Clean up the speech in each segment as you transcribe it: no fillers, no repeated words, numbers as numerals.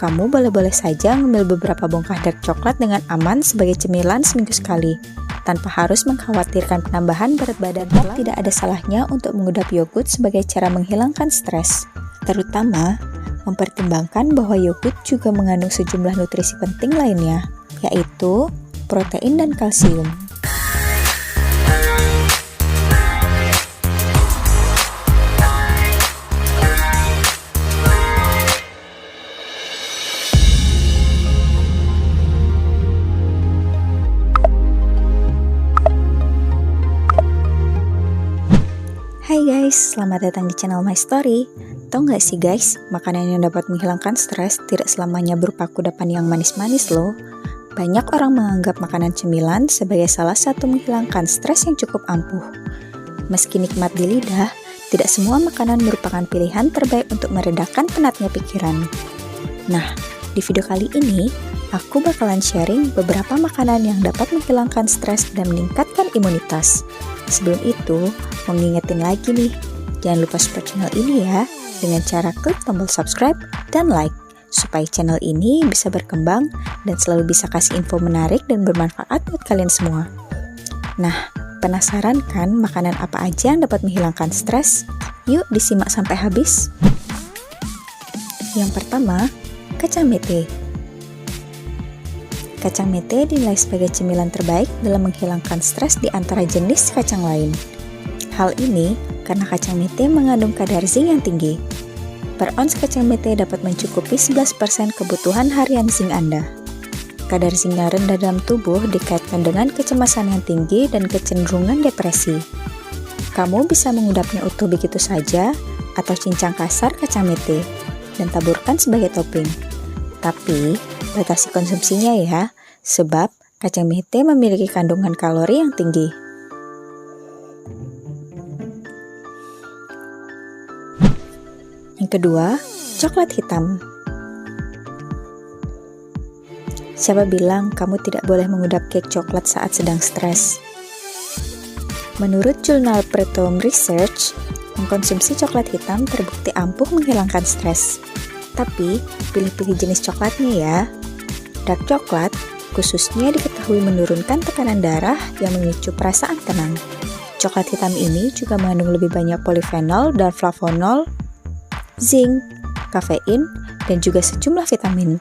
Kamu boleh-boleh saja ngambil beberapa bongkah dark coklat dengan aman sebagai cemilan seminggu sekali, tanpa harus mengkhawatirkan penambahan berat badan. Tidak ada salahnya untuk mengudap yogurt sebagai cara menghilangkan stres, terutama mempertimbangkan bahwa yogurt juga mengandung sejumlah nutrisi penting lainnya, yaitu protein dan kalsium. Hai guys, selamat datang di channel My Story. Tahu nggak sih guys, makanan yang dapat menghilangkan stres tidak selamanya berupa kudapan yang manis-manis loh. Banyak orang menganggap makanan cemilan sebagai salah satu menghilangkan stres yang cukup ampuh. Meski nikmat di lidah, tidak semua makanan merupakan pilihan terbaik untuk meredakan penatnya pikiran. Nah, di video kali ini, aku bakalan sharing beberapa makanan yang dapat menghilangkan stres dan meningkatkan imunitas. Sebelum itu, mau ngingetin lagi nih, jangan lupa support channel ini ya, dengan cara klik tombol subscribe dan like, supaya channel ini bisa berkembang dan selalu bisa kasih info menarik dan bermanfaat buat kalian semua. Nah, penasaran kan makanan apa aja yang dapat menghilangkan stres? Yuk disimak sampai habis. Yang pertama, kacang mete. Kacang mete dinilai sebagai cemilan terbaik dalam menghilangkan stres di antara jenis kacang lain. Hal ini karena kacang mete mengandung kadar zinc yang tinggi. Per ons kacang mete dapat mencukupi 11% kebutuhan harian zinc Anda. Kadar zinc yang rendah dalam tubuh dikaitkan dengan kecemasan yang tinggi dan kecenderungan depresi. Kamu bisa mengudapnya utuh begitu saja atau cincang kasar kacang mete dan taburkan sebagai topping. Tapi, batasi konsumsinya ya, sebab kacang mete memiliki kandungan kalori yang tinggi. Yang kedua, coklat hitam. Siapa bilang kamu tidak boleh mengudap cake coklat saat sedang stres? Menurut jurnal Pretom Research, mengkonsumsi coklat hitam terbukti ampuh menghilangkan stres. Tapi, pilih-pilih jenis coklatnya ya. Dark coklat khususnya diketahui menurunkan tekanan darah yang memicu perasaan tenang. Coklat hitam ini juga mengandung lebih banyak polifenol dan flavonol, zinc, kafein, dan juga sejumlah vitamin.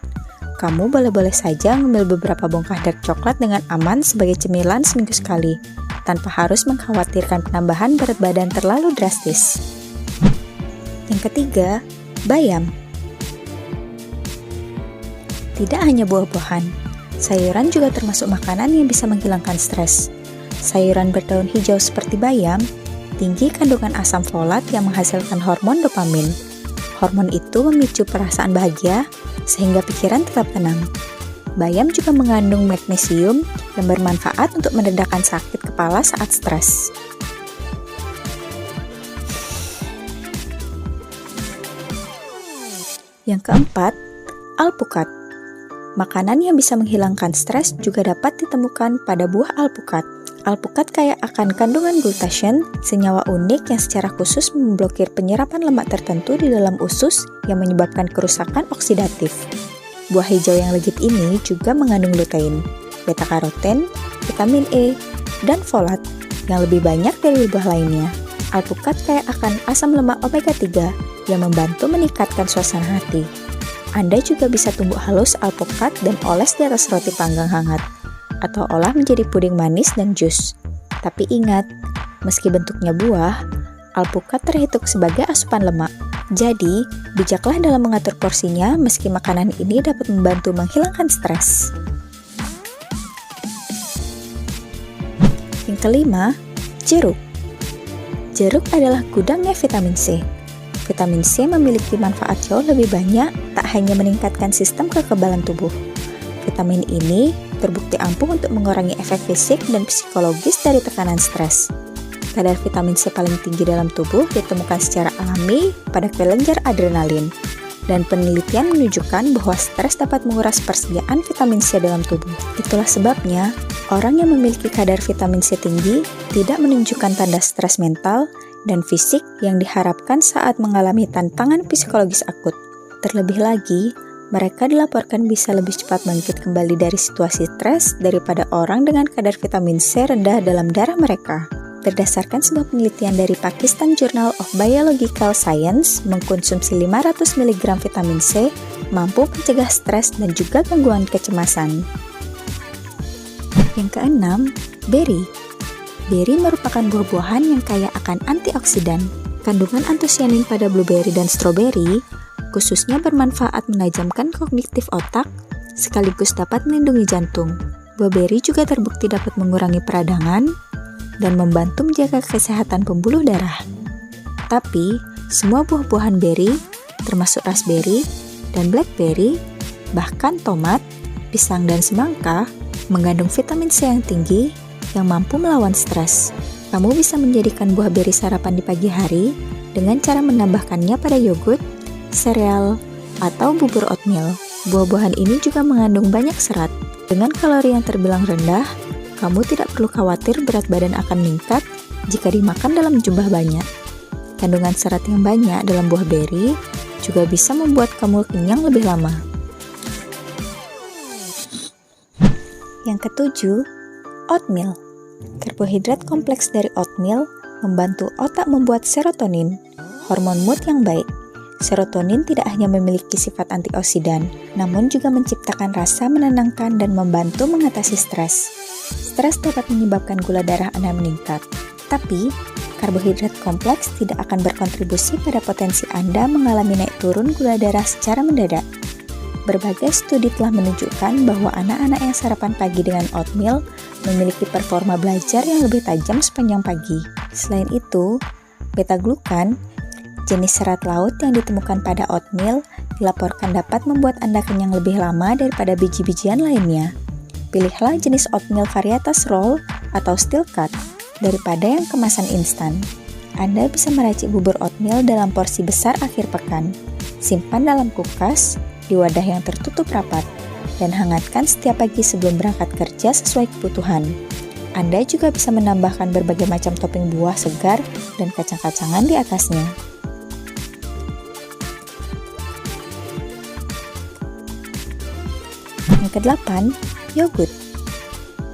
Kamu boleh-boleh saja ngambil beberapa bongkah dark coklat dengan aman sebagai cemilan seminggu sekali, tanpa harus mengkhawatirkan penambahan berat badan terlalu drastis. Yang ketiga, bayam. Tidak hanya buah-buahan, sayuran juga termasuk makanan yang bisa menghilangkan stres. Sayuran berdaun hijau seperti bayam, tinggi kandungan asam folat yang menghasilkan hormon dopamin. Hormon itu memicu perasaan bahagia, sehingga pikiran tetap tenang. Bayam juga mengandung magnesium yang bermanfaat untuk meredakan sakit kepala saat stres. Yang keempat, alpukat. Makanan yang bisa menghilangkan stres juga dapat ditemukan pada buah alpukat. Alpukat kaya akan kandungan glutathione, senyawa unik yang secara khusus memblokir penyerapan lemak tertentu di dalam usus yang menyebabkan kerusakan oksidatif. Buah hijau yang legit ini juga mengandung lutein, beta-karoten, vitamin E, dan folat yang lebih banyak dari buah lainnya. Alpukat kaya akan asam lemak omega 3 yang membantu meningkatkan suasana hati. Anda juga bisa tumbuk halus alpukat dan oles di atas roti panggang hangat, atau olah menjadi puding manis dan jus. Tapi ingat, meski bentuknya buah, alpukat terhitung sebagai asupan lemak. Jadi, bijaklah dalam mengatur porsinya meski makanan ini dapat membantu menghilangkan stres. Yang kelima, jeruk. Jeruk adalah gudangnya vitamin C. Vitamin C memiliki manfaat jauh lebih banyak, tak hanya meningkatkan sistem kekebalan tubuh. Vitamin ini terbukti ampuh untuk mengurangi efek fisik dan psikologis dari tekanan stres. Kadar vitamin C paling tinggi dalam tubuh ditemukan secara alami pada kelenjar adrenalin, dan penelitian menunjukkan bahwa stres dapat menguras persediaan vitamin C dalam tubuh. Itulah sebabnya, orang yang memiliki kadar vitamin C tinggi tidak menunjukkan tanda stres mental dan fisik yang diharapkan saat mengalami tantangan psikologis akut. Terlebih lagi, Mereka dilaporkan bisa lebih cepat bangkit kembali dari situasi stres daripada orang dengan kadar vitamin C rendah dalam darah mereka. Berdasarkan sebuah penelitian dari Pakistan Journal of Biological Science, mengkonsumsi 500 mg vitamin C mampu mencegah stres dan juga gangguan kecemasan. Yang keenam, beri. Beri merupakan buah-buahan yang kaya akan antioksidan. Kandungan antosianin pada blueberry dan stroberi khususnya bermanfaat menajamkan kognitif otak, sekaligus dapat melindungi jantung. Buah beri juga terbukti dapat mengurangi peradangan dan membantu menjaga kesehatan pembuluh darah. Tapi, semua buah-buahan beri, termasuk raspberry dan blackberry, bahkan tomat, pisang dan semangka, mengandung vitamin C yang tinggi yang mampu melawan stres. Kamu bisa menjadikan buah beri sarapan di pagi hari dengan cara menambahkannya pada yogurt, sereal, atau bubur oatmeal. Buah-buahan ini juga mengandung banyak serat. Dengan kalori yang terbilang rendah, kamu tidak perlu khawatir berat badan akan meningkat jika dimakan dalam jumlah banyak. Kandungan serat yang banyak dalam buah beri juga bisa membuat kamu kenyang lebih lama. Yang ketujuh, oatmeal. Karbohidrat kompleks dari oatmeal membantu otak membuat serotonin, hormon mood yang baik. Serotonin tidak hanya memiliki sifat antioksidan, namun juga menciptakan rasa menenangkan dan membantu mengatasi stres. Stres dapat menyebabkan gula darah Anda meningkat, tapi karbohidrat kompleks tidak akan berkontribusi pada potensi Anda mengalami naik turun gula darah secara mendadak. Berbagai studi telah menunjukkan bahwa anak-anak yang sarapan pagi dengan oatmeal memiliki performa belajar yang lebih tajam sepanjang pagi. Selain itu, beta-glukan, jenis serat laut yang ditemukan pada oatmeal, dilaporkan dapat membuat Anda kenyang lebih lama daripada biji-bijian lainnya. Pilihlah jenis oatmeal varietas roll atau steel cut daripada yang kemasan instan. Anda bisa meracik bubur oatmeal dalam porsi besar akhir pekan. Simpan dalam kulkas di wadah yang tertutup rapat dan hangatkan setiap pagi sebelum berangkat kerja sesuai kebutuhan. Anda juga bisa menambahkan berbagai macam topping buah segar dan kacang-kacangan di atasnya. Yang kedelapan, yogurt.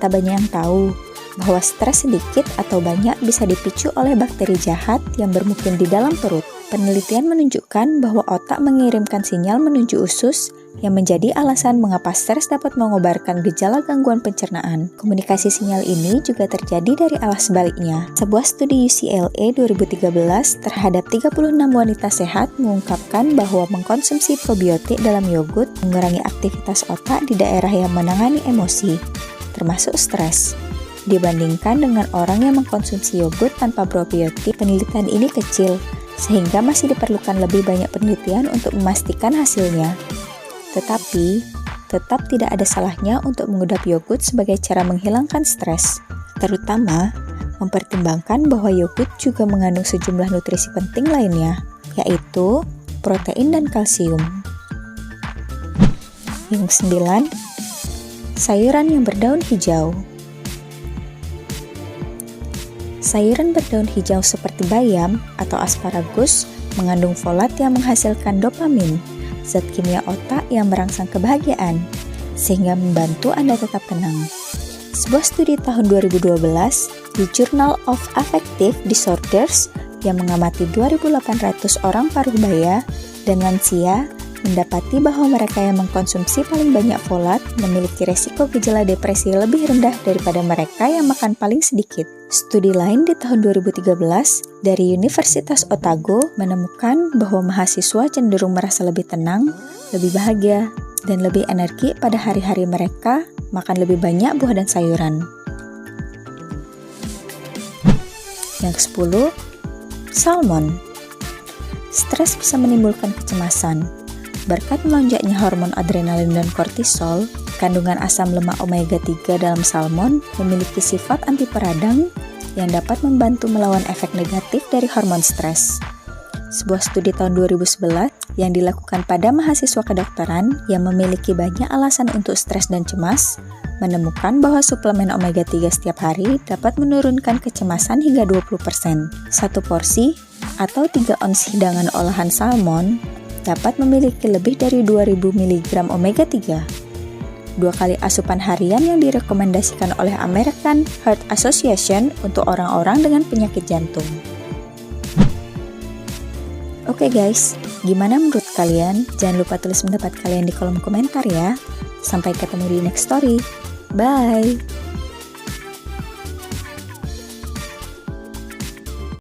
Tak banyak yang tahu bahwa stres sedikit atau banyak bisa dipicu oleh bakteri jahat yang bermukim di dalam perut. Penelitian menunjukkan bahwa otak mengirimkan sinyal menuju usus yang menjadi alasan mengapa stres dapat mengobarkan gejala gangguan pencernaan. Komunikasi sinyal ini juga terjadi dari arah sebaliknya. Sebuah studi UCLA 2013 terhadap 36 wanita sehat mengungkapkan bahwa mengkonsumsi probiotik dalam yogurt mengurangi aktivitas otak di daerah yang menangani emosi, termasuk stres. Dibandingkan dengan orang yang mengkonsumsi yogurt tanpa probiotik, penelitian ini kecil, sehingga masih diperlukan lebih banyak penelitian untuk memastikan hasilnya. Tetapi, tetap tidak ada salahnya untuk mengudap yogurt sebagai cara menghilangkan stres, terutama mempertimbangkan bahwa yogurt juga mengandung sejumlah nutrisi penting lainnya, yaitu protein dan kalsium. Yang 9, sayuran yang berdaun hijau. Sayuran berdaun hijau seperti bayam atau asparagus mengandung folat yang menghasilkan dopamin, zat kimia otak yang merangsang kebahagiaan, sehingga membantu Anda tetap tenang. Sebuah studi tahun 2012 di Journal of Affective Disorders yang mengamati 2.800 orang paruh baya dan lansia mendapati bahwa mereka yang mengkonsumsi paling banyak folat memiliki resiko gejala depresi lebih rendah daripada mereka yang makan paling sedikit. Studi lain di tahun 2013 dari Universitas Otago menemukan bahwa mahasiswa cenderung merasa lebih tenang, lebih bahagia, dan lebih energi pada hari-hari mereka makan lebih banyak buah dan sayuran. Yang ke-10, salmon. Stres bisa menimbulkan kecemasan. Berkat melonjaknya hormon adrenalin dan kortisol, kandungan asam lemak omega 3 dalam salmon memiliki sifat anti peradang yang dapat membantu melawan efek negatif dari hormon stres. Sebuah studi tahun 2011 yang dilakukan pada mahasiswa kedokteran yang memiliki banyak alasan untuk stres dan cemas, menemukan bahwa suplemen omega 3 setiap hari dapat menurunkan kecemasan hingga 20%. Satu porsi atau 3 ons hidangan olahan salmon dapat memiliki lebih dari 2000 mg omega 3. 2 kali asupan harian yang direkomendasikan oleh American Heart Association untuk orang-orang dengan penyakit jantung. Oke guys, gimana menurut kalian? Jangan lupa tulis pendapat kalian di kolom komentar ya. Sampai ketemu di next story. Bye!